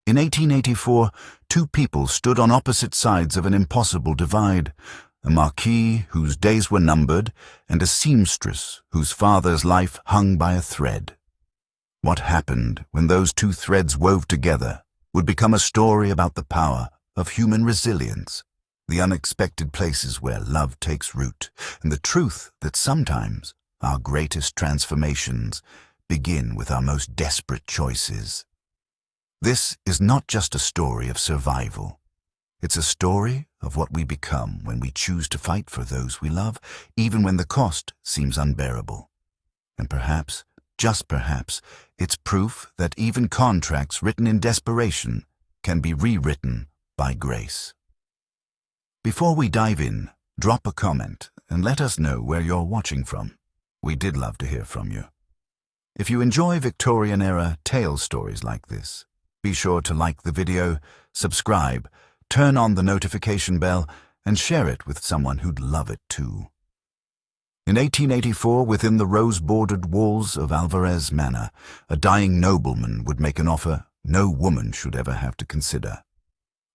In 1884, two people stood on opposite sides of an impossible divide, a Marquis whose days were numbered, and a seamstress whose father's life hung by a thread. What happened when those two threads wove together would become a story about the power of human resilience, the unexpected places where love takes root, and the truth that sometimes our greatest transformations begin with our most desperate choices. This is not just a story of survival. It's a story of what we become when we choose to fight for those we love, even when the cost seems unbearable. And perhaps, just perhaps, it's proof that even contracts written in desperation can be rewritten by grace. Before we dive in, drop a comment and let us know where you're watching from. We did love to hear from you. If you enjoy Victorian-era tale stories like this, be sure to like the video, subscribe, turn on the notification bell, and share it with someone who'd love it too. In 1884, within the rose-bordered walls of Alvarez Manor, a dying nobleman would make an offer no woman should ever have to consider.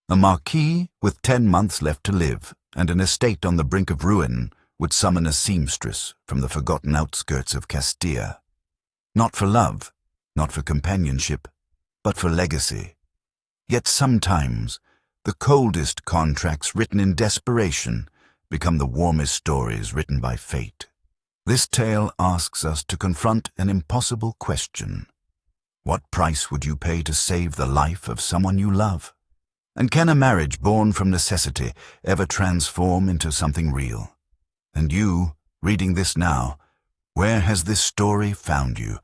A Marquis with 10 months left to live and an estate on the brink of ruin would summon a seamstress from the forgotten outskirts of Castilla. Not for love, not for companionship, but for legacy. Yet sometimes, the coldest contracts written in desperation become the warmest stories written by fate. This tale asks us to confront an impossible question. What price would you pay to save the life of someone you love? And can a marriage born from necessity ever transform into something real? And you, reading this now, where has this story found you?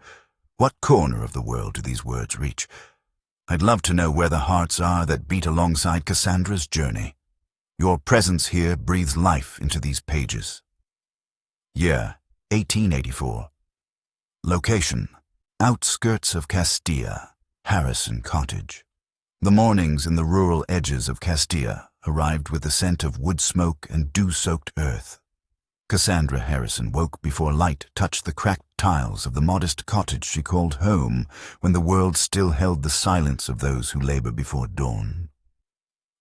What corner of the world do these words reach? I'd love to know where the hearts are that beat alongside Cassandra's journey. Your presence here breathes life into these pages. Year, 1884. Location, outskirts of Castilla, Harrison Cottage. The mornings in the rural edges of Castilla arrived with the scent of wood smoke and dew-soaked earth. Cassandra Harrison woke before light touched the cracked tiles of the modest cottage she called home when the world still held the silence of those who labor before dawn.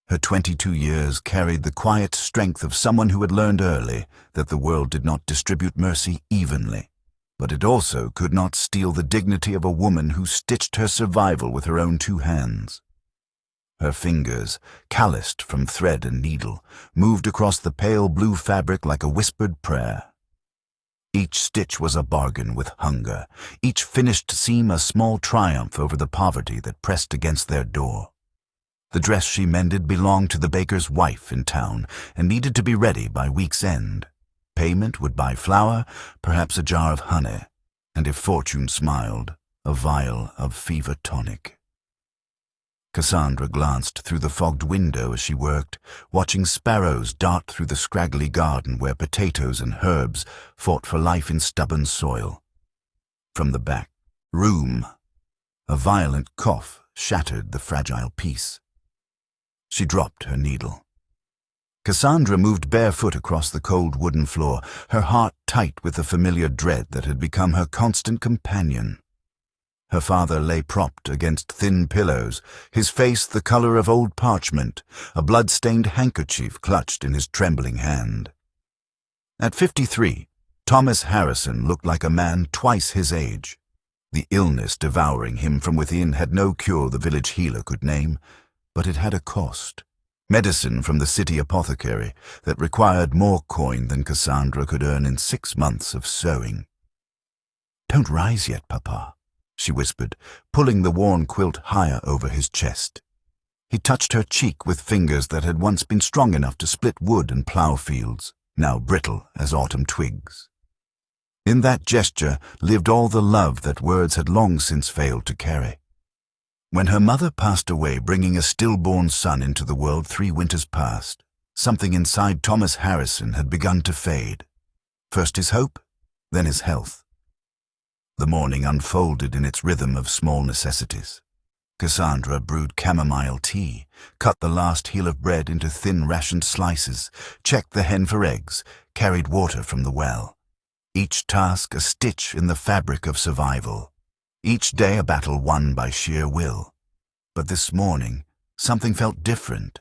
Her 22 years carried the quiet strength of someone who had learned early that the world did not distribute mercy evenly, but it also could not steal the dignity of a woman who stitched her survival with her own 2 hands. Her fingers, calloused from thread and needle, moved across the pale blue fabric like a whispered prayer. Each stitch was a bargain with hunger, each finished seam a small triumph over the poverty that pressed against their door. The dress she mended belonged to the baker's wife in town and needed to be ready by week's end. Payment would buy flour, perhaps a jar of honey, and if fortune smiled, a vial of fever tonic. Cassandra glanced through the fogged window as she worked, watching sparrows dart through the scraggly garden where potatoes and herbs fought for life in stubborn soil. From the back room, a violent cough shattered the fragile peace. She dropped her needle. Cassandra moved barefoot across the cold wooden floor, her heart tight with the familiar dread that had become her constant companion. Her father lay propped against thin pillows, his face the color of old parchment, a blood-stained handkerchief clutched in his trembling hand. At 53, Thomas Harrison looked like a man twice his age. The illness devouring him from within had no cure the village healer could name, but it had a cost. Medicine from the city apothecary that required more coin than Cassandra could earn in 6 months of sewing. "Don't rise yet, Papa," she whispered, pulling the worn quilt higher over his chest. He touched her cheek with fingers that had once been strong enough to split wood and plow fields, now brittle as autumn twigs. In that gesture lived all the love that words had long since failed to carry. When her mother passed away, bringing a stillborn son into the world 3 winters past, something inside Thomas Harrison had begun to fade. First his hope, then his health. The morning unfolded in its rhythm of small necessities. Cassandra brewed chamomile tea, cut the last heel of bread into thin rationed slices, checked the hen for eggs, carried water from the well. Each task a stitch in the fabric of survival. Each day a battle won by sheer will. But this morning, something felt different.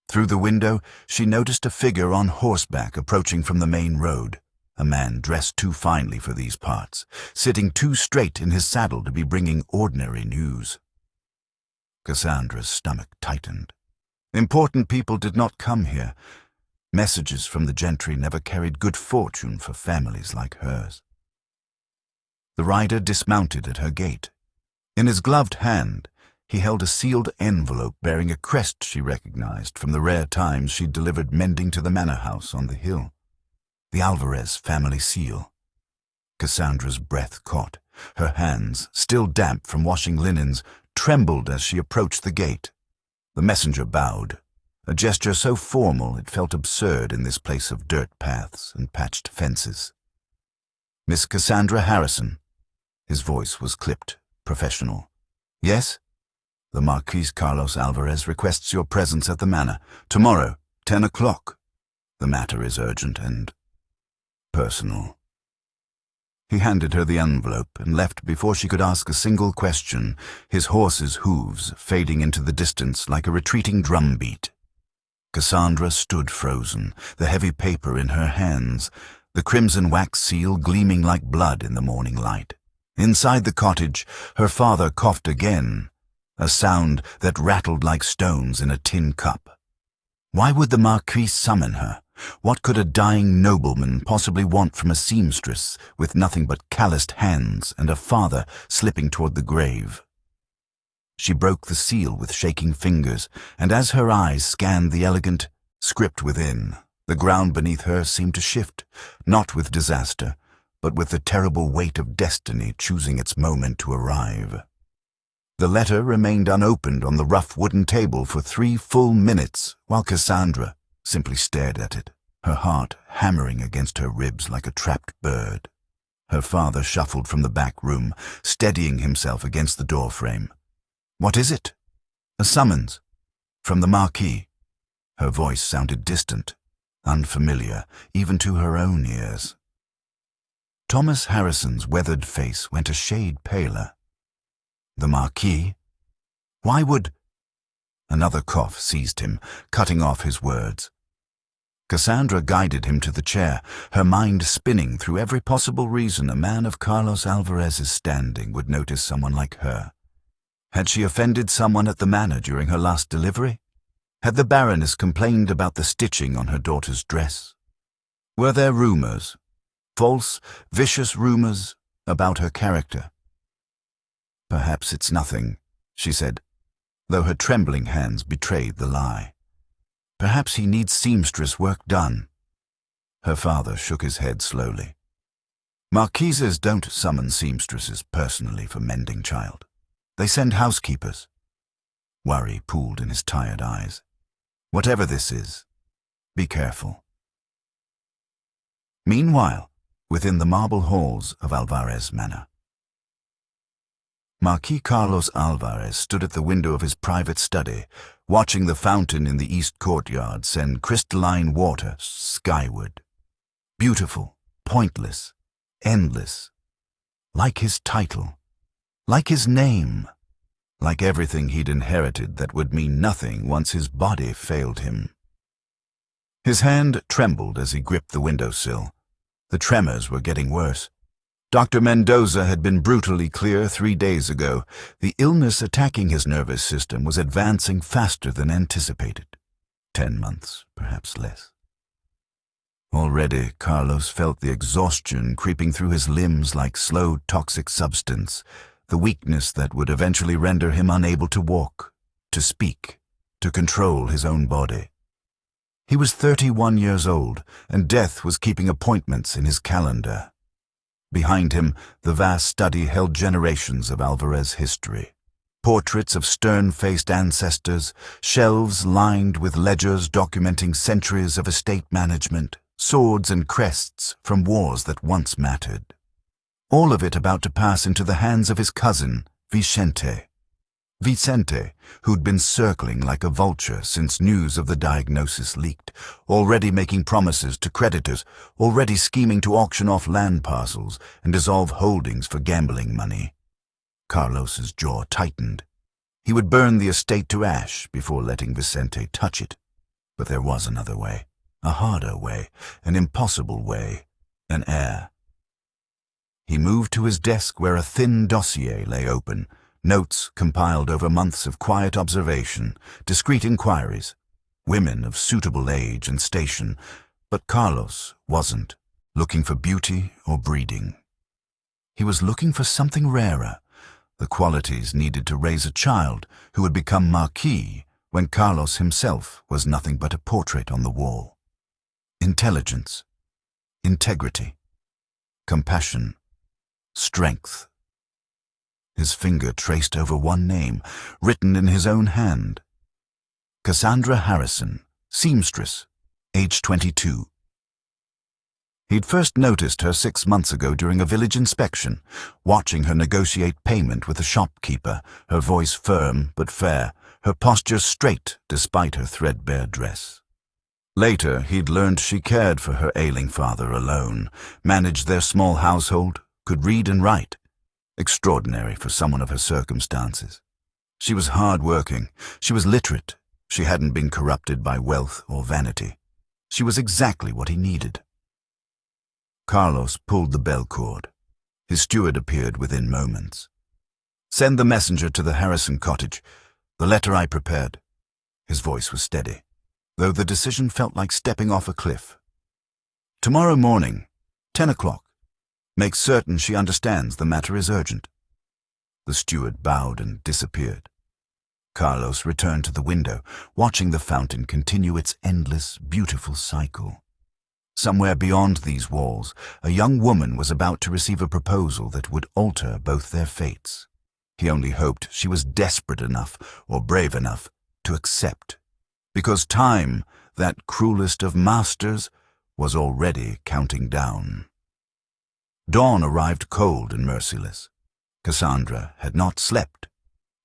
Through the window, she noticed a figure on horseback approaching from the main road, a man dressed too finely for these parts, sitting too straight in his saddle to be bringing ordinary news. Cassandra's stomach tightened. Important people did not come here. Messages from the gentry never carried good fortune for families like hers. The rider dismounted at her gate. In his gloved hand, he held a sealed envelope bearing a crest she recognized from the rare times she'd delivered mending to the manor house on the hill. The Alvarez family seal. Cassandra's breath caught. Her hands, still damp from washing linens, trembled as she approached the gate. The messenger bowed, a gesture so formal it felt absurd in this place of dirt paths and patched fences. "Miss Cassandra Harrison." His voice was clipped, professional. "Yes?" "The Marquis Carlos Alvarez requests your presence at the manor. Tomorrow, 10 o'clock. The matter is urgent and personal." He handed her the envelope and left before she could ask a single question, his horse's hooves fading into the distance like a retreating drumbeat. Cassandra stood frozen, the heavy paper in her hands, the crimson wax seal gleaming like blood in the morning light. Inside the cottage, her father coughed again, a sound that rattled like stones in a tin cup. Why would the Marquis summon her? What could a dying nobleman possibly want from a seamstress with nothing but calloused hands and a father slipping toward the grave? She broke the seal with shaking fingers, and as her eyes scanned the elegant script within, the ground beneath her seemed to shift, not with disaster, but with the terrible weight of destiny choosing its moment to arrive. The letter remained unopened on the rough wooden table for 3 full minutes, while Cassandra simply stared at it, her heart hammering against her ribs like a trapped bird. Her father shuffled from the back room, steadying himself against the doorframe. "What is it?" "A summons. From the Marquis." Her voice sounded distant, unfamiliar, even to her own ears. Thomas Harrison's weathered face went a shade paler. "The Marquis? Why would—" Another cough seized him, cutting off his words. Cassandra guided him to the chair, her mind spinning through every possible reason a man of Carlos Alvarez's standing would notice someone like her. Had she offended someone at the manor during her last delivery? Had the Baroness complained about the stitching on her daughter's dress? Were there rumors, false, vicious rumors, about her character? "Perhaps it's nothing," she said, though her trembling hands betrayed the lie. "Perhaps he needs seamstress work done." Her father shook his head slowly. "Marquises don't summon seamstresses personally for mending, child. They send housekeepers." Worry pooled in his tired eyes. "Whatever this is, be careful." Meanwhile, within the marble halls of Alvarez Manor. Marquis Carlos Alvarez stood at the window of his private study, watching the fountain in the east courtyard send crystalline water skyward. Beautiful, pointless, endless. Like his title, like his name, like everything he'd inherited that would mean nothing once his body failed him. His hand trembled as he gripped the windowsill. The tremors were getting worse. Dr. Mendoza had been brutally clear 3 days ago. The illness attacking his nervous system was advancing faster than anticipated. 10 months, perhaps less. Already, Carlos felt the exhaustion creeping through his limbs like slow toxic substance, the weakness that would eventually render him unable to walk, to speak, to control his own body. He was 31 years old, and death was keeping appointments in his calendar. Behind him, the vast study held generations of Alvarez history. Portraits of stern-faced ancestors, shelves lined with ledgers documenting centuries of estate management, swords and crests from wars that once mattered. All of it about to pass into the hands of his cousin, Vicente. Vicente, who'd been circling like a vulture since news of the diagnosis leaked, already making promises to creditors, already scheming to auction off land parcels and dissolve holdings for gambling money. Carlos's jaw tightened. He would burn the estate to ash before letting Vicente touch it. But there was another way, a harder way, an impossible way, an heir. He moved to his desk where a thin dossier lay open, notes compiled over months of quiet observation, discreet inquiries, women of suitable age and station, but Carlos wasn't looking for beauty or breeding. He was looking for something rarer, the qualities needed to raise a child who would become Marquis when Carlos himself was nothing but a portrait on the wall. Intelligence, integrity, compassion, strength. His finger traced over one name, written in his own hand. Cassandra Harrison, seamstress, age 22. He'd first noticed her 6 months ago during a village inspection, watching her negotiate payment with the shopkeeper, her voice firm but fair, her posture straight despite her threadbare dress. Later, he'd learned she cared for her ailing father alone, managed their small household, could read and write. Extraordinary for someone of her circumstances. She was hard-working, she was literate, she hadn't been corrupted by wealth or vanity. She was exactly what he needed. Carlos pulled the bell cord. His steward appeared within moments. "Send the messenger to the Harrison cottage. The letter I prepared." His voice was steady, though the decision felt like stepping off a cliff. "Tomorrow morning, 10 o'clock. Make certain she understands the matter is urgent." The steward bowed and disappeared. Carlos returned to the window, watching the fountain continue its endless, beautiful cycle. Somewhere beyond these walls, a young woman was about to receive a proposal that would alter both their fates. He only hoped she was desperate enough or brave enough to accept, because time, that cruelest of masters, was already counting down. Dawn arrived cold and merciless. Cassandra had not slept.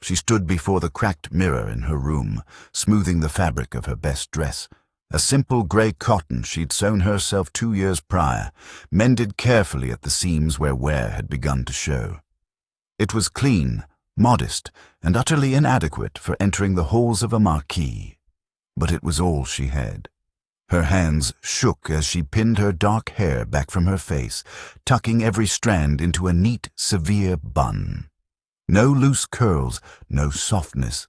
She stood before the cracked mirror in her room, smoothing the fabric of her best dress, a simple grey cotton she'd sewn herself 2 years prior, mended carefully at the seams where wear had begun to show. It was clean, modest, and utterly inadequate for entering the halls of a marquis, but it was all she had. Her hands shook as she pinned her dark hair back from her face, tucking every strand into a neat, severe bun. No loose curls, no softness.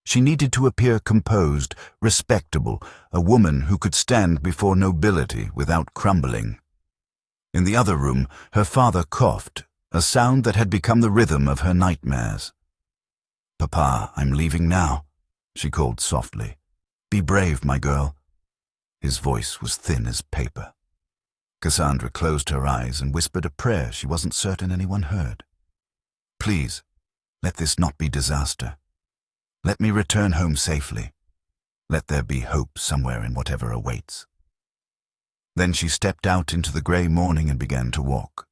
She needed to appear composed, respectable, a woman who could stand before nobility without crumbling. In the other room, her father coughed, a sound that had become the rhythm of her nightmares. "Papa, I'm leaving now," she called softly. "Be brave, my girl." His voice was thin as paper. Cassandra closed her eyes and whispered a prayer she wasn't certain anyone heard. "Please, let this not be disaster. Let me return home safely. Let there be hope somewhere in whatever awaits." Then she stepped out into the grey morning and began to walk.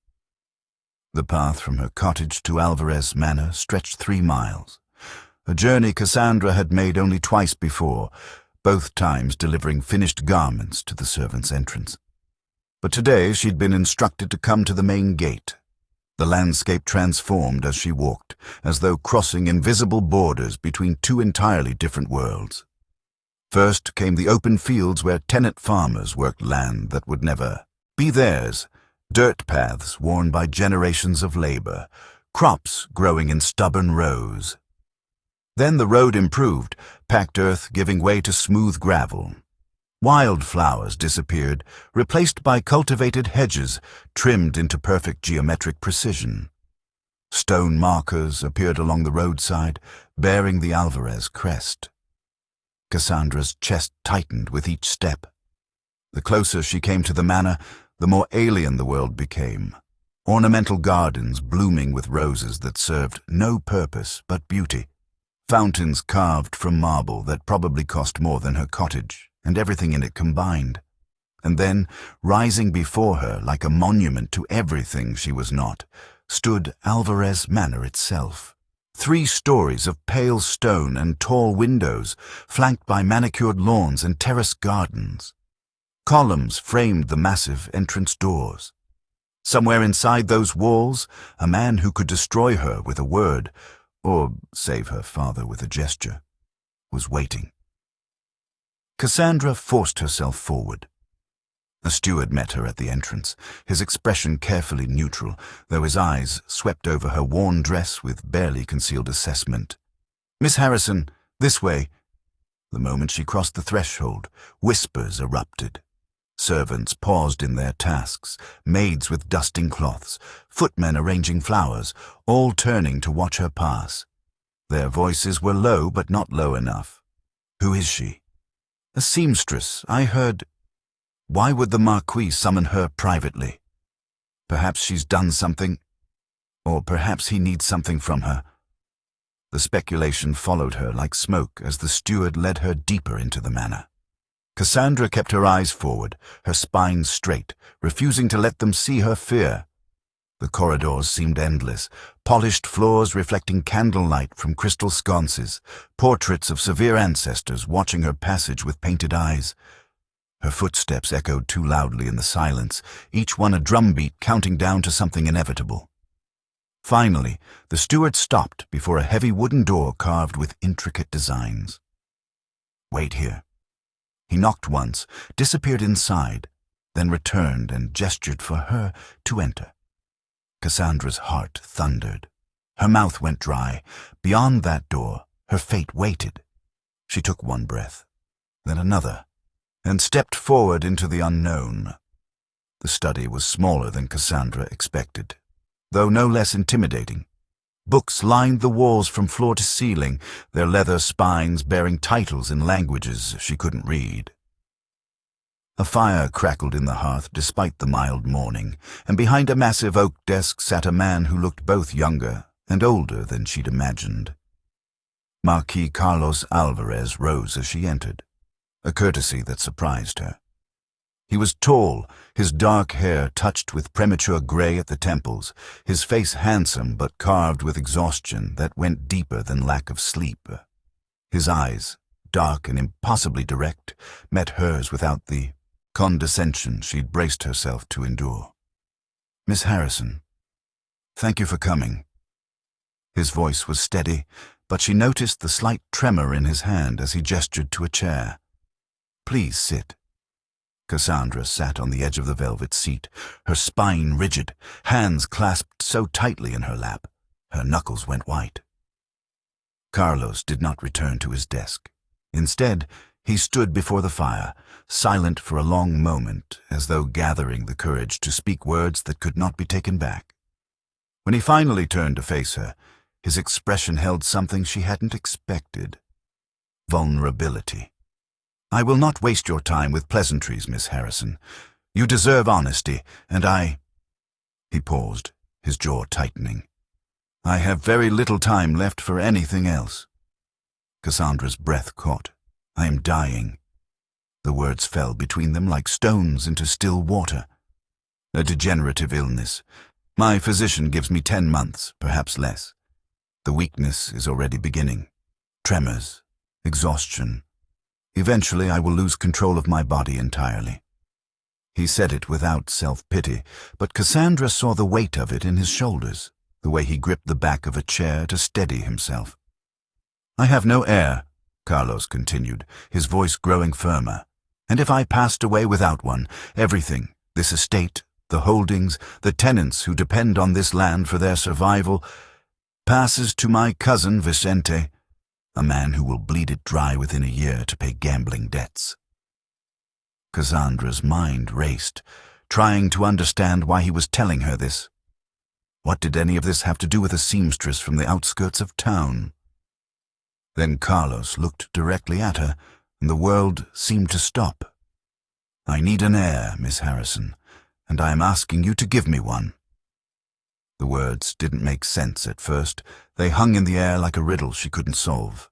The path from her cottage to Alvarez Manor stretched 3 miles, a journey Cassandra had made only twice before, both times delivering finished garments to the servants' entrance. But today she'd been instructed to come to the main gate. The landscape transformed as she walked, as though crossing invisible borders between 2 entirely different worlds. First came the open fields where tenant farmers worked land that would never be theirs, dirt paths worn by generations of labor, crops growing in stubborn rows. Then the road improved, packed earth giving way to smooth gravel. Wildflowers disappeared, replaced by cultivated hedges trimmed into perfect geometric precision. Stone markers appeared along the roadside, bearing the Alvarez crest. Cassandra's chest tightened with each step. The closer she came to the manor, the more alien the world became. Ornamental gardens blooming with roses that served no purpose but beauty. Fountains carved from marble that probably cost more than her cottage, and everything in it combined. And then, rising before her like a monument to everything she was not, stood Alvarez Manor itself. 3 stories of pale stone and tall windows, flanked by manicured lawns and terrace gardens. Columns framed the massive entrance doors. Somewhere inside those walls, a man who could destroy her with a word or save her father with a gesture, was waiting. Cassandra forced herself forward. A steward met her at the entrance, his expression carefully neutral, though his eyes swept over her worn dress with barely concealed assessment. "Miss Harrison, this way." The moment she crossed the threshold, whispers erupted. Servants paused in their tasks, maids with dusting cloths, footmen arranging flowers, all turning to watch her pass. Their voices were low, but not low enough. "Who is she?" "A seamstress, I heard." Why would the Marquis summon her privately? Perhaps she's done something, or perhaps he needs something from her. The speculation followed her like smoke as the steward led her deeper into the manor. Cassandra kept her eyes forward, her spine straight, refusing to let them see her fear. The corridors seemed endless, polished floors reflecting candlelight from crystal sconces, portraits of severe ancestors watching her passage with painted eyes. Her footsteps echoed too loudly in the silence, each one a drumbeat counting down to something inevitable. Finally, the steward stopped before a heavy wooden door carved with intricate designs. "Wait here." He knocked once, disappeared inside, then returned and gestured for her to enter. Cassandra's heart thundered. Her mouth went dry. Beyond that door, her fate waited. She took one breath, then another, and stepped forward into the unknown. The study was smaller than Cassandra expected, though no less intimidating. Books lined the walls from floor to ceiling, their leather spines bearing titles in languages she couldn't read. A fire crackled in the hearth despite the mild morning, and behind a massive oak desk sat a man who looked both younger and older than she'd imagined. Marquis Carlos Alvarez rose as she entered, a courtesy that surprised her. He was tall, his dark hair touched with premature gray at the temples, his face handsome but carved with exhaustion that went deeper than lack of sleep. His eyes, dark and impossibly direct, met hers without the condescension she'd braced herself to endure. "Miss Harrison, thank you for coming." His voice was steady, but she noticed the slight tremor in his hand as he gestured to a chair. "Please sit." Cassandra sat on the edge of the velvet seat, her spine rigid, hands clasped so tightly in her lap, her knuckles went white. Carlos did not return to his desk. Instead, he stood before the fire, silent for a long moment, as though gathering the courage to speak words that could not be taken back. When he finally turned to face her, his expression held something she hadn't expected: vulnerability. "I will not waste your time with pleasantries, Miss Harrison. You deserve honesty, and I—" He paused, his jaw tightening. "I have very little time left for anything else." Cassandra's breath caught. "I am dying." The words fell between them like stones into still water. "A degenerative illness. My physician gives me 10 months, perhaps less. The weakness is already beginning. Tremors, exhaustion. Eventually I will lose control of my body entirely." He said it without self-pity, but Cassandra saw the weight of it in his shoulders, the way he gripped the back of a chair to steady himself. "I have no heir," Carlos continued, his voice growing firmer. "And if I passed away without one, everything, this estate, the holdings, the tenants who depend on this land for their survival, passes to my cousin Vicente, a man who will bleed it dry within a year to pay gambling debts." Cassandra's mind raced, trying to understand why he was telling her this. What did any of this have to do with a seamstress from the outskirts of town? Then Carlos looked directly at her, and the world seemed to stop. "I need an heir, Miss Harrison, and I am asking you to give me one." The words didn't make sense at first. They hung in the air like a riddle she couldn't solve.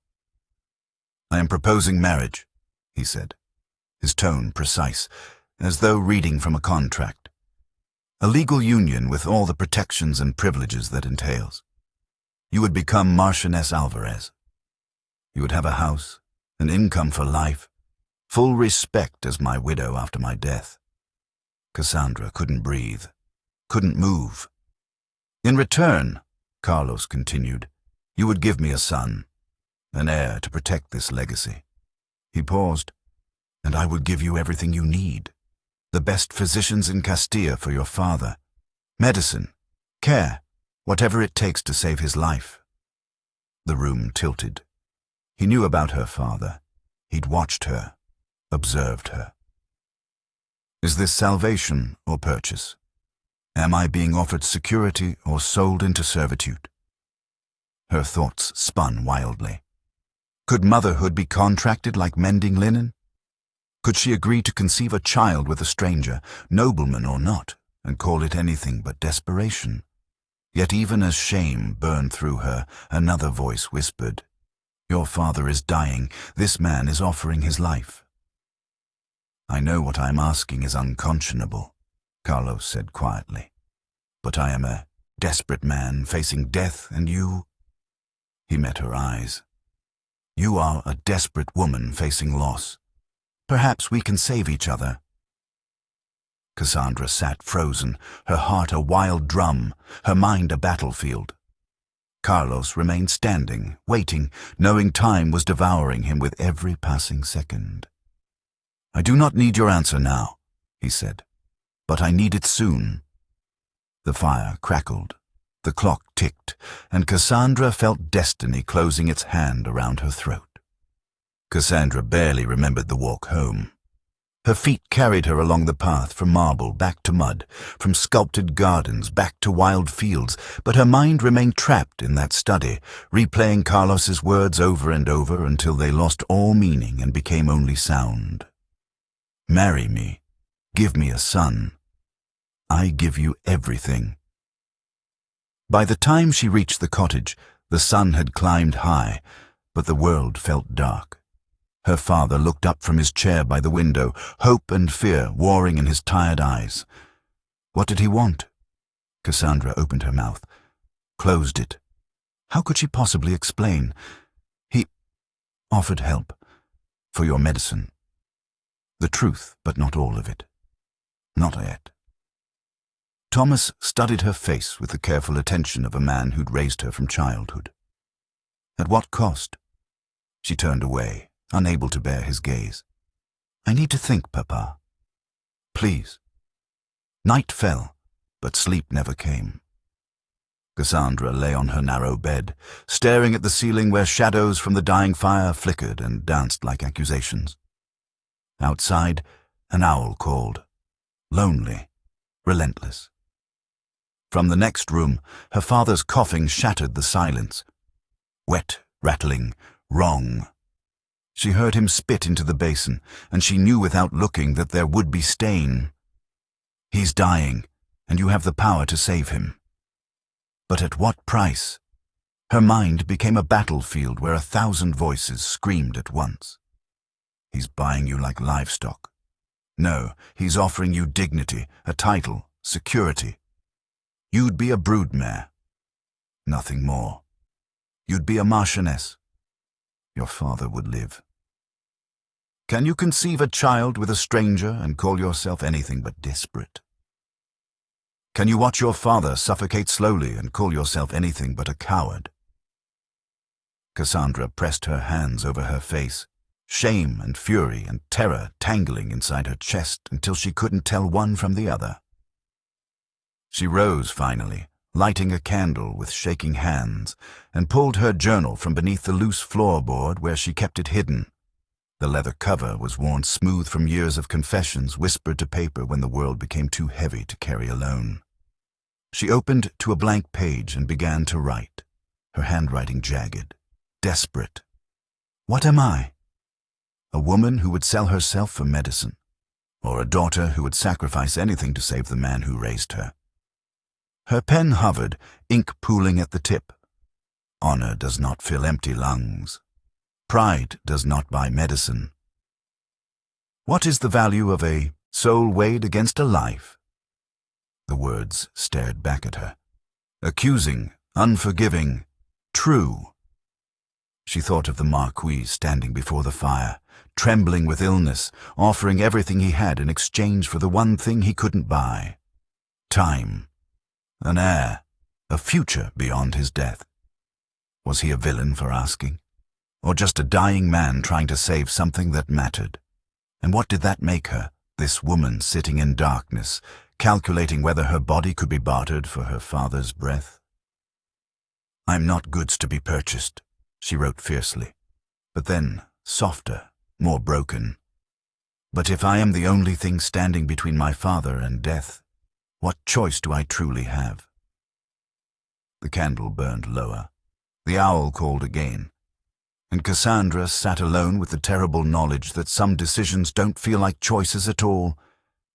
"I am proposing marriage," he said, his tone precise, as though reading from a contract. "A legal union with all the protections and privileges that entails. You would become Marchioness Alvarez. You would have a house, an income for life, full respect as my widow after my death." Cassandra couldn't breathe, couldn't move. "In return," Carlos continued, You would give me a son, an heir to protect this legacy. He paused. And I would give you everything you need. The best physicians in Castilla for your father. Medicine, care, whatever it takes to save his life. The room tilted. He knew about her father. He'd watched her, observed her. Is this salvation or purchase? Am I being offered security or sold into servitude? Her thoughts spun wildly. Could motherhood be contracted like mending linen? Could she agree to conceive a child with a stranger, nobleman or not, and call it anything but desperation? Yet even as shame burned through her, another voice whispered, "Your father is dying. This man is offering his life." "I know what I am asking is unconscionable," Carlos said quietly. "But I am a desperate man facing death, and you—" He met her eyes. "You are a desperate woman facing loss. Perhaps we can save each other." Cassandra sat frozen, her heart a wild drum, her mind a battlefield. Carlos remained standing, waiting, knowing time was devouring him with every passing second. "I do not need your answer now," he said, "but I need it soon." The fire crackled, the clock ticked, and Cassandra felt destiny closing its hand around her throat. Cassandra barely remembered the walk home. Her feet carried her along the path from marble back to mud, from sculpted gardens back to wild fields, but her mind remained trapped in that study, replaying Carlos's words over and over until they lost all meaning and became only sound. "Marry me. Give me a son. I give you everything." By the time she reached the cottage, the sun had climbed high, but the world felt dark. Her father looked up from his chair by the window, hope and fear warring in his tired eyes. What did he want? Cassandra opened her mouth, closed it. How could she possibly explain? He offered help. For your medicine. The truth, but not all of it. Not yet. Thomas studied her face with the careful attention of a man who'd raised her from childhood. At what cost? She turned away, unable to bear his gaze. "I need to think, Papa. Please." Night fell, but sleep never came. Cassandra lay on her narrow bed, staring at the ceiling where shadows from the dying fire flickered and danced like accusations. Outside, an owl called, lonely, relentless. From the next room, her father's coughing shattered the silence. Wet, rattling, wrong. She heard him spit into the basin, and she knew without looking that there would be stain. He's dying, and you have the power to save him. But at what price? Her mind became a battlefield where 1,000 voices screamed at once. He's buying you like livestock. No, he's offering you dignity, a title, security. You'd be a broodmare. Nothing more. You'd be a marchioness. Your father would live. Can you conceive a child with a stranger and call yourself anything but desperate? Can you watch your father suffocate slowly and call yourself anything but a coward? Cassandra pressed her hands over her face, shame and fury and terror tangling inside her chest until she couldn't tell one from the other. She rose finally, lighting a candle with shaking hands, and pulled her journal from beneath the loose floorboard where she kept it hidden. The leather cover was worn smooth from years of confessions whispered to paper when the world became too heavy to carry alone. She opened to a blank page and began to write, her handwriting jagged, desperate. What am I? A woman who would sell herself for medicine, or a daughter who would sacrifice anything to save the man who raised her. Her pen hovered, ink pooling at the tip. Honor does not fill empty lungs. Pride does not buy medicine. What is the value of a soul weighed against a life? The words stared back at her. Accusing, unforgiving, true. She thought of the Marquis standing before the fire, trembling with illness, offering everything he had in exchange for the one thing he couldn't buy. Time. An heir, a future beyond his death. Was he a villain for asking? Or just a dying man trying to save something that mattered? And what did that make her, this woman sitting in darkness, calculating whether her body could be bartered for her father's breath? "I'm not goods to be purchased," she wrote fiercely, but then softer, more broken. "But if I am the only thing standing between my father and death, what choice do I truly have?" The candle burned lower. The owl called again. And Cassandra sat alone with the terrible knowledge that some decisions don't feel like choices at all.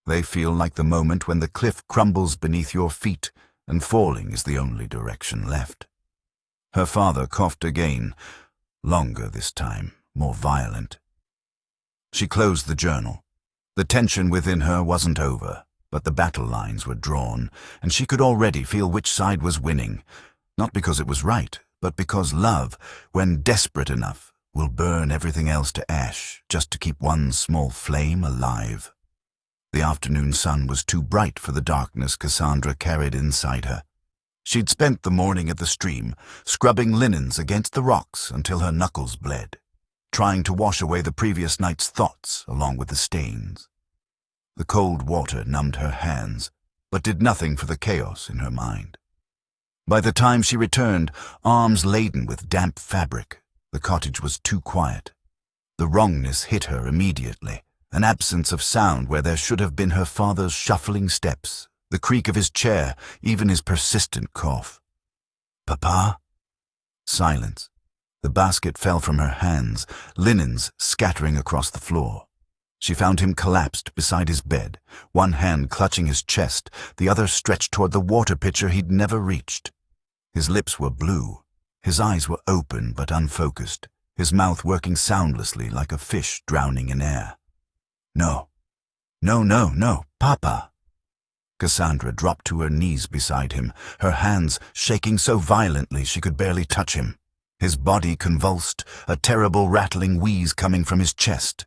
They feel like the moment when the cliff crumbles beneath your feet and falling is the only direction left. Her father coughed again, longer this time, more violent. She closed the journal. The tension within her wasn't over, but the battle lines were drawn, and she could already feel which side was winning, not because it was right, but because love, when desperate enough, will burn everything else to ash just to keep one small flame alive. The afternoon sun was too bright for the darkness Cassandra carried inside her. She'd spent the morning at the stream, scrubbing linens against the rocks until her knuckles bled, trying to wash away the previous night's thoughts along with the stains. The cold water numbed her hands, but did nothing for the chaos in her mind. By the time she returned, arms laden with damp fabric, the cottage was too quiet. The wrongness hit her immediately, an absence of sound where there should have been her father's shuffling steps, the creak of his chair, even his persistent cough. "Papa?" Silence. The basket fell from her hands, linens scattering across the floor. She found him collapsed beside his bed, one hand clutching his chest, the other stretched toward the water pitcher he'd never reached. His lips were blue, his eyes were open but unfocused, his mouth working soundlessly like a fish drowning in air. "No, no, no, no, Papa!" Cassandra dropped to her knees beside him, her hands shaking so violently she could barely touch him. His body convulsed, a terrible rattling wheeze coming from his chest.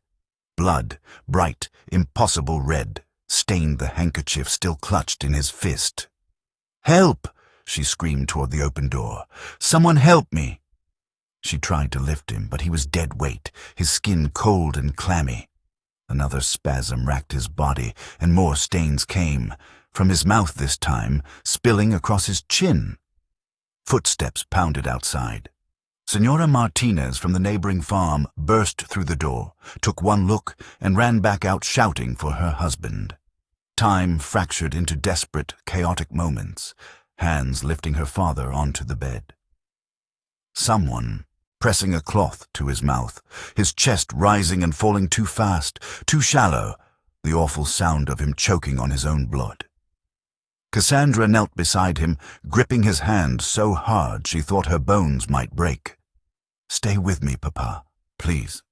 Blood, bright, impossible red, stained the handkerchief still clutched in his fist. "Help!" she screamed toward the open door. "Someone help me!" She tried to lift him, but he was dead weight, his skin cold and clammy. Another spasm racked his body, and more stains came, from his mouth this time, spilling across his chin. Footsteps pounded outside. Senora Martinez from the neighboring farm burst through the door, took one look, and ran back out shouting for her husband. Time fractured into desperate, chaotic moments, hands lifting her father onto the bed. Someone pressing a cloth to his mouth, his chest rising and falling too fast, too shallow, the awful sound of him choking on his own blood. Cassandra knelt beside him, gripping his hand so hard she thought her bones might break. "Stay with me, Papa, please.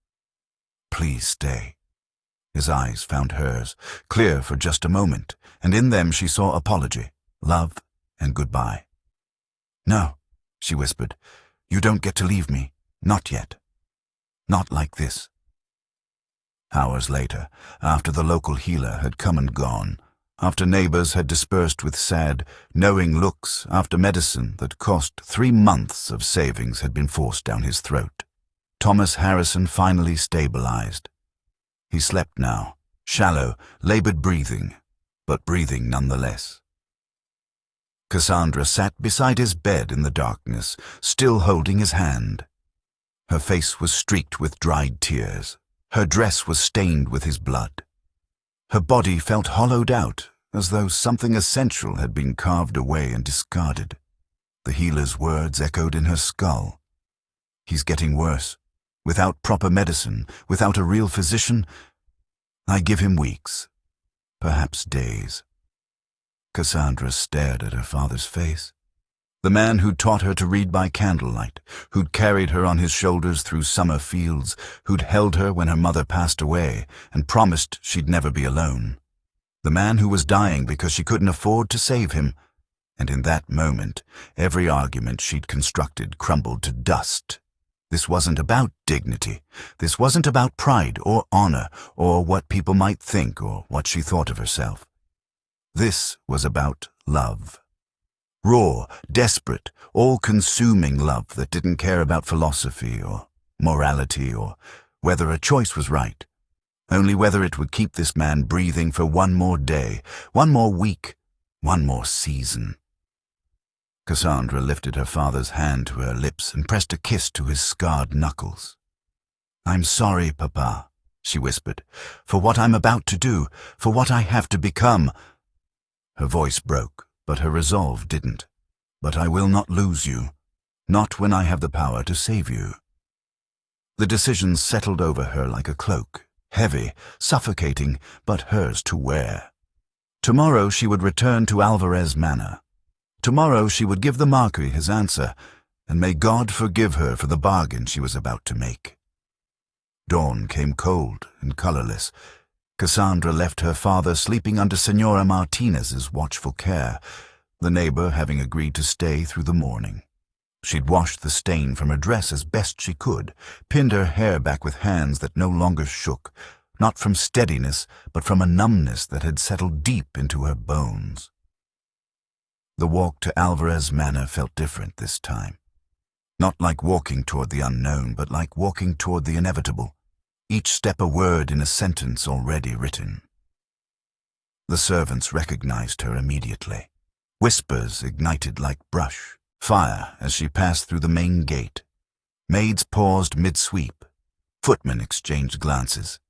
Please stay." His eyes found hers, clear for just a moment, and in them she saw apology, love, and goodbye. "No," she whispered, "you don't get to leave me. Not yet. Not like this." Hours later, after the local healer had come and gone, after neighbors had dispersed with sad, knowing looks, after medicine that cost 3 months of savings had been forced down his throat, Thomas Harrison finally stabilized. He slept now, shallow, labored breathing, but breathing nonetheless. Cassandra sat beside his bed in the darkness, still holding his hand. Her face was streaked with dried tears. Her dress was stained with his blood. Her body felt hollowed out, as though something essential had been carved away and discarded. The healer's words echoed in her skull. "He's getting worse. Without proper medicine, without a real physician, I give him weeks, perhaps days." Cassandra stared at her father's face. The man who'd taught her to read by candlelight, who'd carried her on his shoulders through summer fields, who'd held her when her mother passed away and promised she'd never be alone. The man who was dying because she couldn't afford to save him. And in that moment, every argument she'd constructed crumbled to dust. This wasn't about dignity. This wasn't about pride or honor or what people might think or what she thought of herself. This was about love. Raw, desperate, all-consuming love that didn't care about philosophy or morality or whether a choice was right, only whether it would keep this man breathing for one more day, one more week, one more season. Cassandra lifted her father's hand to her lips and pressed a kiss to his scarred knuckles. "I'm sorry, Papa," she whispered, "for what I'm about to do, for what I have to become." Her voice broke, but her resolve didn't. "But I will not lose you, not when I have the power to save you." The decision settled over her like a cloak, heavy, suffocating, but hers to wear. Tomorrow she would return to Alvarez Manor. Tomorrow she would give the Marquis his answer, and may God forgive her for the bargain she was about to make. Dawn came cold and colorless. Cassandra left her father sleeping under Senora Martinez's watchful care, the neighbor having agreed to stay through the morning. She'd washed the stain from her dress as best she could, pinned her hair back with hands that no longer shook, not from steadiness, but from a numbness that had settled deep into her bones. The walk to Alvarez Manor felt different this time. Not like walking toward the unknown, but like walking toward the inevitable, each step a word in a sentence already written. The servants recognized her immediately. Whispers ignited like brush, fire as she passed through the main gate. Maids paused mid-sweep. Footmen exchanged glances.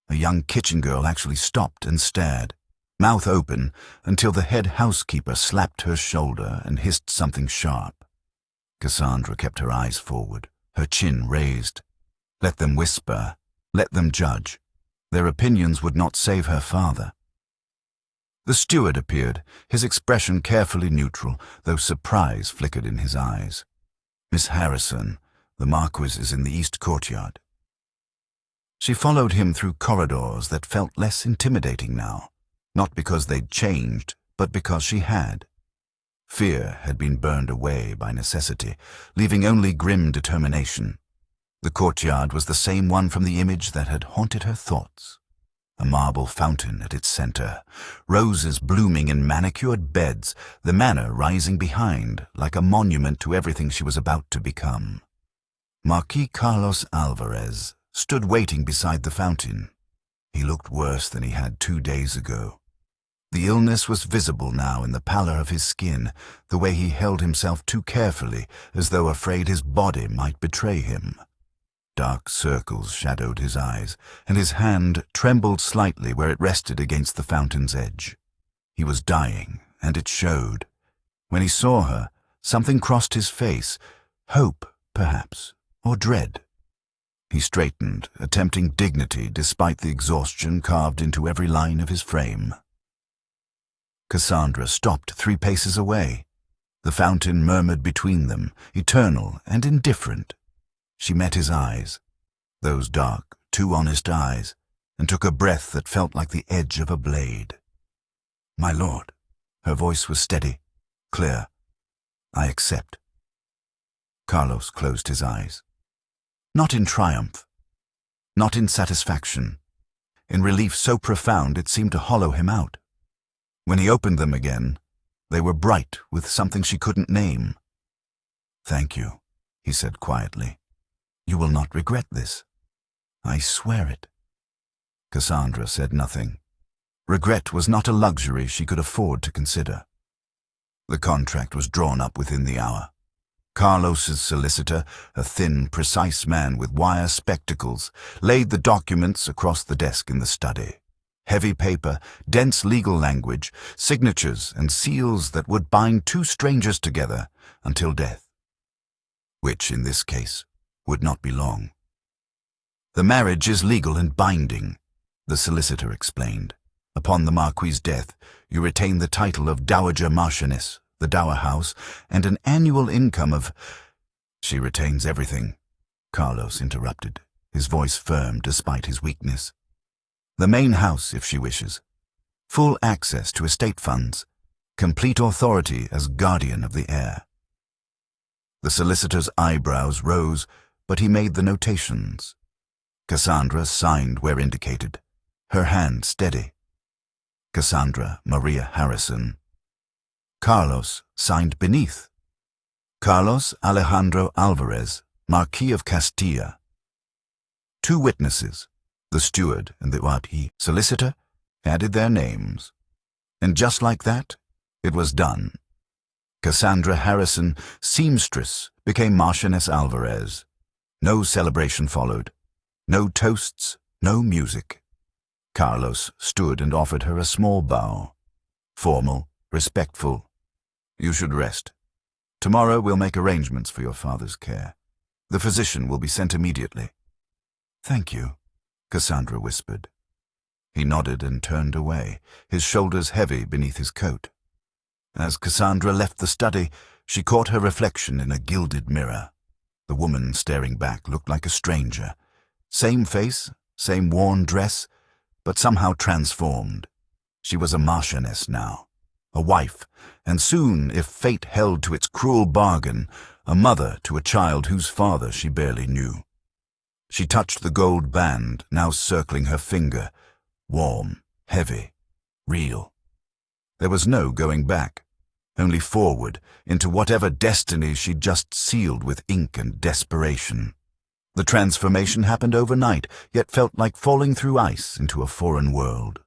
A young kitchen girl actually stopped and stared, mouth open, until the head housekeeper slapped her shoulder and hissed something sharp. Cassandra kept her eyes forward, her chin raised. Let them whisper, let them judge. Their opinions would not save her father. The steward appeared, his expression carefully neutral, though surprise flickered in his eyes. "Miss Harrison, the Marquis is in the east courtyard." She followed him through corridors that felt less intimidating now, not because they'd changed, but because she had. Fear had been burned away by necessity, leaving only grim determination. The courtyard was the same one from the image that had haunted her thoughts. A marble fountain at its center, roses blooming in manicured beds, the manor rising behind, like a monument to everything she was about to become. Marquis Carlos Alvarez stood waiting beside the fountain. He looked worse than he had 2 days ago. The illness was visible now in the pallor of his skin, the way he held himself too carefully, as though afraid his body might betray him. Dark circles shadowed his eyes, and his hand trembled slightly where it rested against the fountain's edge. He was dying, and it showed. When he saw her, something crossed his face, hope, perhaps, or dread. He straightened, attempting dignity despite the exhaustion carved into every line of his frame. Cassandra stopped 3 paces away. The fountain murmured between them, eternal and indifferent. She met his eyes, those dark, too honest eyes, and took a breath that felt like the edge of a blade. "My lord," her voice was steady, clear. "I accept." Carlos closed his eyes. Not in triumph, not in satisfaction, in relief so profound it seemed to hollow him out. When he opened them again, they were bright with something she couldn't name. "Thank you," he said quietly. "You will not regret this. I swear it." Cassandra said nothing. Regret was not a luxury she could afford to consider. The contract was drawn up within the hour. Carlos's solicitor, a thin, precise man with wire spectacles, laid the documents across the desk in the study. Heavy paper, dense legal language, signatures and seals that would bind 2 strangers together until death. Which, in this case, would not be long. "The marriage is legal and binding," the solicitor explained. "Upon the Marquis's death, you retain the title of Dowager Marchioness, the dower house, and an annual income of—" "She retains everything," Carlos interrupted, his voice firm despite his weakness. "The main house, if she wishes. Full access to estate funds. Complete authority as guardian of the heir." The solicitor's eyebrows rose, but he made the notations. Cassandra signed where indicated, her hand steady. Cassandra Maria Harrison. Carlos signed beneath. Carlos Alejandro Alvarez, Marquis of Castilla. 2 witnesses, the steward and the Marquis solicitor, added their names. And just like that, it was done. Cassandra Harrison, seamstress, became Marchioness Alvarez. No celebration followed. No toasts, no music. Carlos stood and offered her a small bow. Formal, respectful. You should rest. Tomorrow we'll make arrangements for your father's care. The physician will be sent immediately. Thank you, Cassandra whispered. He nodded and turned away, his shoulders heavy beneath his coat. As Cassandra left the study, she caught her reflection in a gilded mirror. The woman staring back looked like a stranger. Same face, same worn dress, but somehow transformed. She was a marchioness now, a wife, and soon, if fate held to its cruel bargain, a mother to a child whose father she barely knew. She touched the gold band, now circling her finger, warm, heavy, real. There was no going back, only forward, into whatever destiny she'd just sealed with ink and desperation. The transformation happened overnight, yet felt like falling through ice into a foreign world.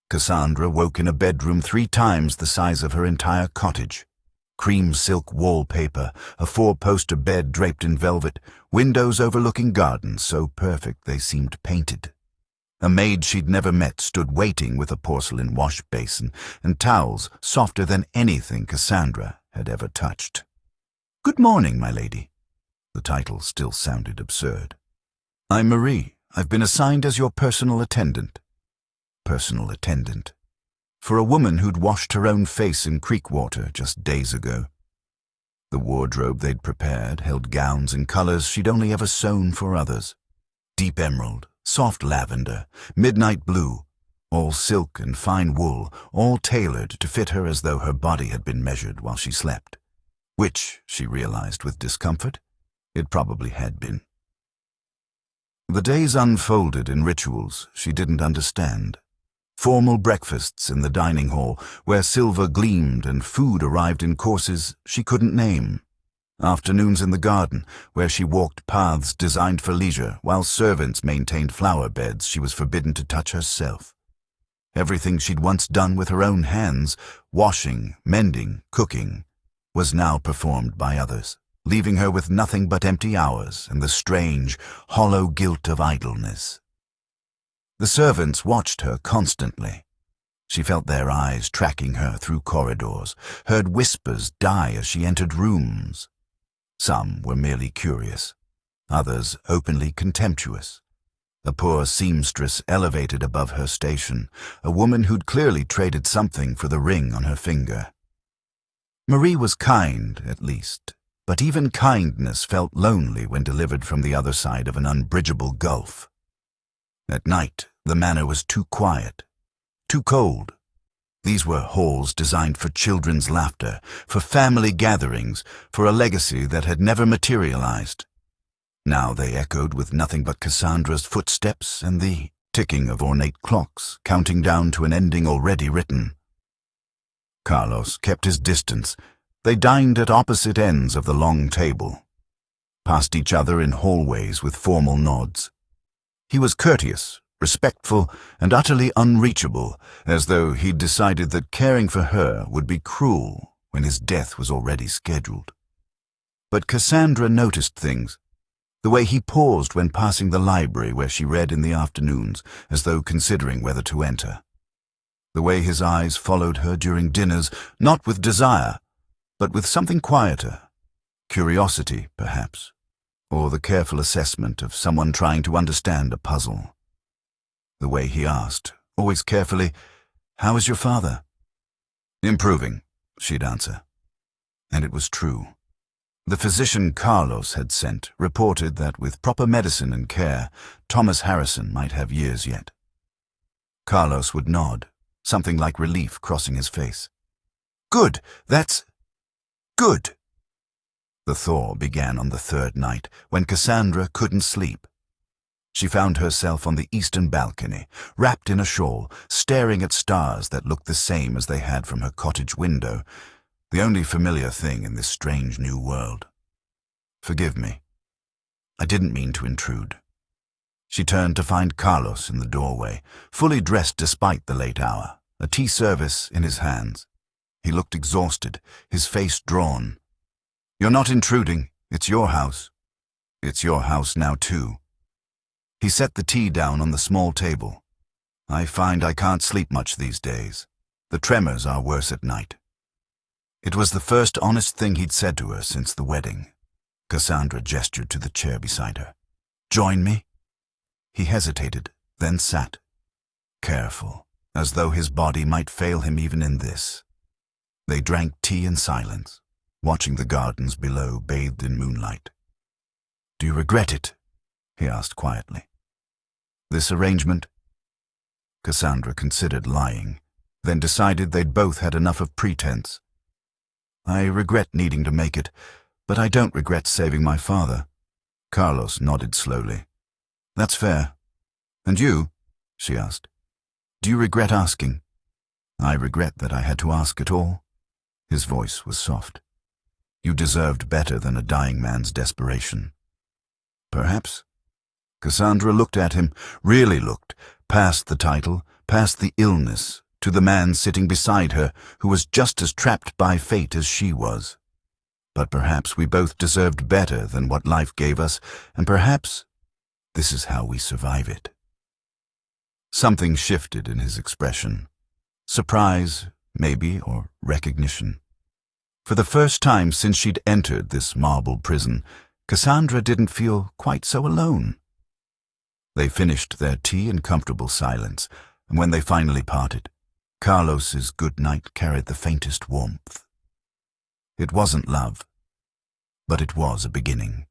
Cassandra woke in a bedroom 3 times the size of her entire cottage. Cream silk wallpaper, a 4-poster bed draped in velvet, windows overlooking gardens so perfect they seemed painted. A maid she'd never met stood waiting with a porcelain wash basin and towels softer than anything Cassandra had ever touched. "Good morning, my lady." The title still sounded absurd. "I'm Marie. I've been assigned as your personal attendant." Personal attendant. For a woman who'd washed her own face in creek water just days ago. The wardrobe they'd prepared held gowns in colors she'd only ever sewn for others. Deep emerald, soft lavender, midnight blue, all silk and fine wool, all tailored to fit her as though her body had been measured while she slept. Which, she realized with discomfort, it probably had been. The days unfolded in rituals she didn't understand. Formal breakfasts in the dining hall, where silver gleamed and food arrived in courses she couldn't name. Afternoons in the garden, where she walked paths designed for leisure, while servants maintained flower beds she was forbidden to touch herself. Everything she'd once done with her own hands, washing, mending, cooking, was now performed by others, leaving her with nothing but empty hours and the strange, hollow guilt of idleness. The servants watched her constantly. She felt their eyes tracking her through corridors, heard whispers die as she entered rooms. Some were merely curious, others openly contemptuous. A poor seamstress elevated above her station, a woman who'd clearly traded something for the ring on her finger. Marie was kind, at least, but even kindness felt lonely when delivered from the other side of an unbridgeable gulf. At night, the manor was too quiet, too cold. These were halls designed for children's laughter, for family gatherings, for a legacy that had never materialized. Now they echoed with nothing but Cassandra's footsteps and the ticking of ornate clocks, counting down to an ending already written. Carlos kept his distance. They dined at opposite ends of the long table, passed each other in hallways with formal nods. He was courteous, respectful, and utterly unreachable, as though he'd decided that caring for her would be cruel when his death was already scheduled. But Cassandra noticed things. The way he paused when passing the library where she read in the afternoons, as though considering whether to enter. The way his eyes followed her during dinners, not with desire, but with something quieter. Curiosity, perhaps, or the careful assessment of someone trying to understand a puzzle. The way he asked, always carefully, "How is your father?" "Improving," she'd answer. And it was true. The physician Carlos had sent reported that with proper medicine and care, Thomas Harrison might have years yet. Carlos would nod, something like relief crossing his face. "Good, that's good." The thaw began on the 3rd night, when Cassandra couldn't sleep. She found herself on the eastern balcony, wrapped in a shawl, staring at stars that looked the same as they had from her cottage window, the only familiar thing in this strange new world. "Forgive me. I didn't mean to intrude." She turned to find Carlos in the doorway, fully dressed despite the late hour, a tea service in his hands. He looked exhausted, his face drawn. "You're not intruding. It's your house. It's your house now, too." He set the tea down on the small table. "I find I can't sleep much these days. The tremors are worse at night." It was the first honest thing he'd said to her since the wedding. Cassandra gestured to the chair beside her. "Join me?" He hesitated, then sat, careful, as though his body might fail him even in this. They drank tea in silence, watching the gardens below bathed in moonlight. "Do you regret it?" he asked quietly. "This arrangement?" Cassandra considered lying, then decided they'd both had enough of pretense. "I regret needing to make it, but I don't regret saving my father." Carlos nodded slowly. "That's fair. And you?" she asked. "Do you regret asking?" "I regret that I had to ask at all." His voice was soft. "You deserved better than a dying man's desperation." "Perhaps." Cassandra looked at him, really looked, past the title, past the illness, to the man sitting beside her who was just as trapped by fate as she was. "But perhaps we both deserved better than what life gave us, and perhaps this is how we survive it." Something shifted in his expression. Surprise, maybe, or recognition. For the first time since she'd entered this marble prison, Cassandra didn't feel quite so alone. They finished their tea in comfortable silence, and when they finally parted, Carlos's good night carried the faintest warmth. It wasn't love, but it was a beginning.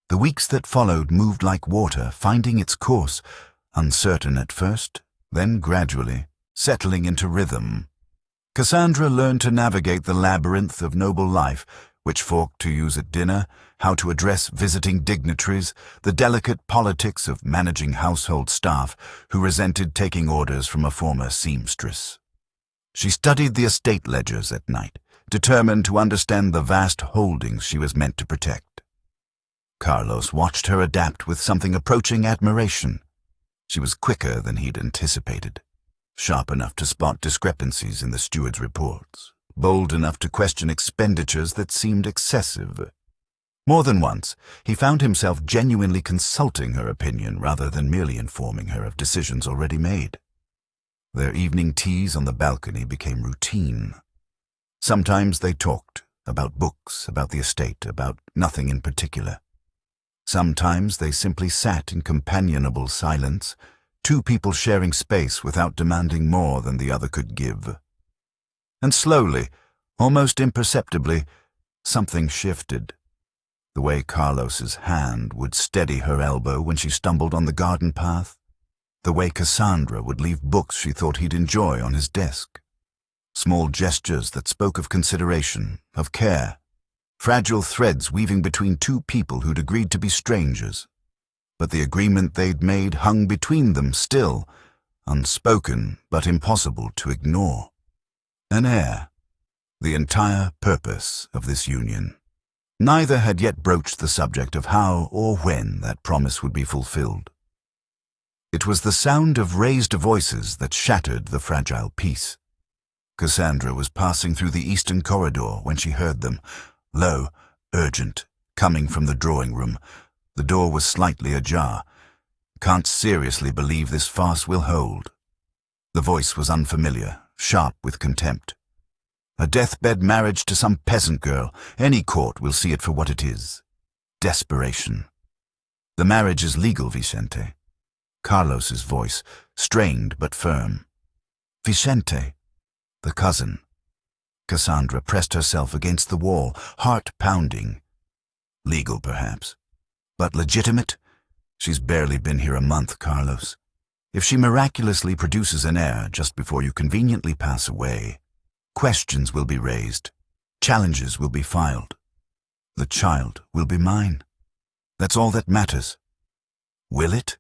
The weeks that followed moved like water, finding its course, uncertain at first, then gradually, settling into rhythm. Cassandra learned to navigate the labyrinth of noble life, which fork to use at dinner, how to address visiting dignitaries, the delicate politics of managing household staff who resented taking orders from a former seamstress. She studied the estate ledgers at night, determined to understand the vast holdings she was meant to protect. Carlos watched her adapt with something approaching admiration. She was quicker than he'd anticipated, sharp enough to spot discrepancies in the steward's reports, bold enough to question expenditures that seemed excessive. More than once, he found himself genuinely consulting her opinion rather than merely informing her of decisions already made. Their evening teas on the balcony became routine. Sometimes they talked, about books, about the estate, about nothing in particular. Sometimes they simply sat in companionable silence, two people sharing space without demanding more than the other could give. And slowly, almost imperceptibly, something shifted. The way Carlos's hand would steady her elbow when she stumbled on the garden path. The way Cassandra would leave books she thought he'd enjoy on his desk. Small gestures that spoke of consideration, of care. Fragile threads weaving between two people who'd agreed to be strangers. But the agreement they'd made hung between them still, unspoken but impossible to ignore. An heir, the entire purpose of this union. Neither had yet broached the subject of how or when that promise would be fulfilled. It was the sound of raised voices that shattered the fragile peace. Cassandra was passing through the eastern corridor when she heard them, low, urgent, coming from the drawing room. The door was slightly ajar. "Can't seriously believe this farce will hold." The voice was unfamiliar, sharp with contempt. "A deathbed marriage to some peasant girl. Any court will see it for what it is. Desperation. The marriage is legal, Vicente." Carlos's voice, strained but firm. "Vicente, the cousin." Cassandra pressed herself against the wall, heart pounding. Legal, perhaps. But legitimate? She's barely been here a month, Carlos. If she miraculously produces an heir just before you conveniently pass away, questions will be raised, challenges will be filed. The child will be mine. That's all that matters. Will it?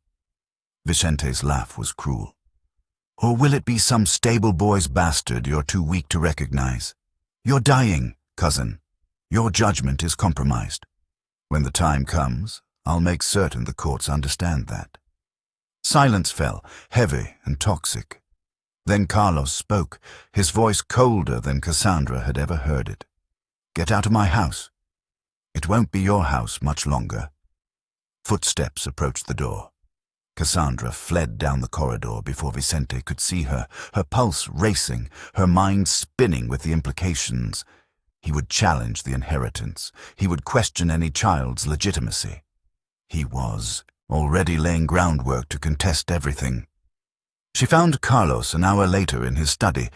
Vicente's laugh was cruel. Or will it be some stable boy's bastard you're too weak to recognize? You're dying, cousin. Your judgment is compromised. When the time comes, I'll make certain the courts understand that. Silence fell, heavy and toxic. Then Carlos spoke, his voice colder than Cassandra had ever heard it. Get out of my house. It won't be your house much longer. Footsteps approached the door. Cassandra fled down the corridor before Vicente could see her, her pulse racing, her mind spinning with the implications. He would challenge the inheritance. He would question any child's legitimacy. He was already laying groundwork to contest everything. She found Carlos an hour later in his study,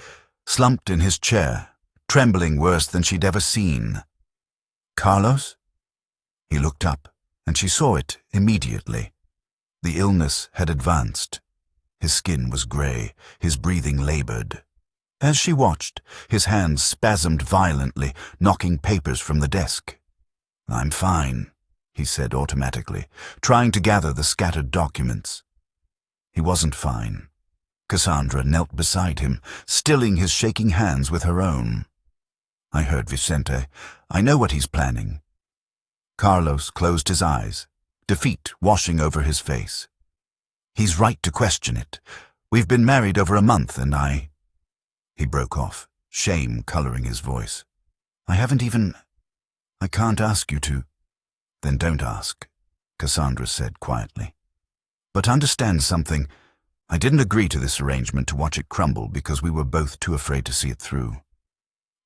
slumped in his chair, trembling worse than she'd ever seen. Carlos? He looked up, and she saw it immediately. The illness had advanced. His skin was grey, his breathing labored. As she watched, his hands spasmed violently, knocking papers from the desk. I'm fine, he said automatically, trying to gather the scattered documents. He wasn't fine. Cassandra knelt beside him, stilling his shaking hands with her own. I heard Vicente. I know what he's planning. Carlos closed his eyes, defeat washing over his face. He's right to question it. We've been married over a month and I... He broke off, shame coloring his voice. I can't ask you to. Then don't ask, Cassandra said quietly. But understand something. I didn't agree to this arrangement to watch it crumble because we were both too afraid to see it through.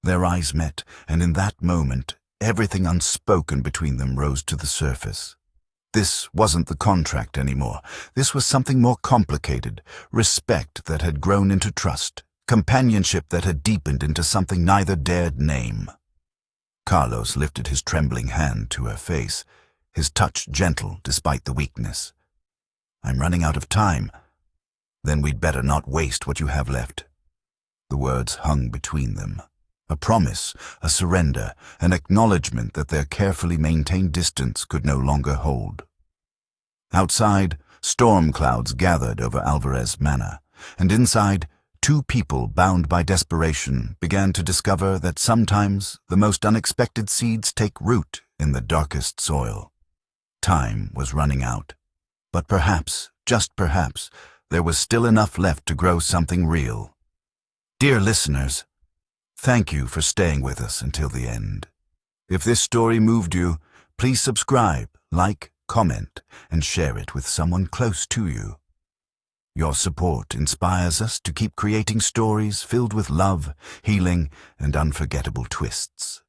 Their eyes met, and in that moment, everything unspoken between them rose to the surface. This wasn't the contract anymore. This was something more complicated, respect that had grown into trust, companionship that had deepened into something neither dared name. Carlos lifted his trembling hand to her face, his touch gentle despite the weakness. I'm running out of time. Then we'd better not waste what you have left. The words hung between them. A promise, a surrender, an acknowledgement that their carefully maintained distance could no longer hold. Outside, storm clouds gathered over Alvarez Manor, and inside, two people bound by desperation began to discover that sometimes the most unexpected seeds take root in the darkest soil. Time was running out, but perhaps, just perhaps, there was still enough left to grow something real. Dear listeners, thank you for staying with us until the end. If this story moved you, please subscribe, like, comment, and share it with someone close to you. Your support inspires us to keep creating stories filled with love, healing, and unforgettable twists.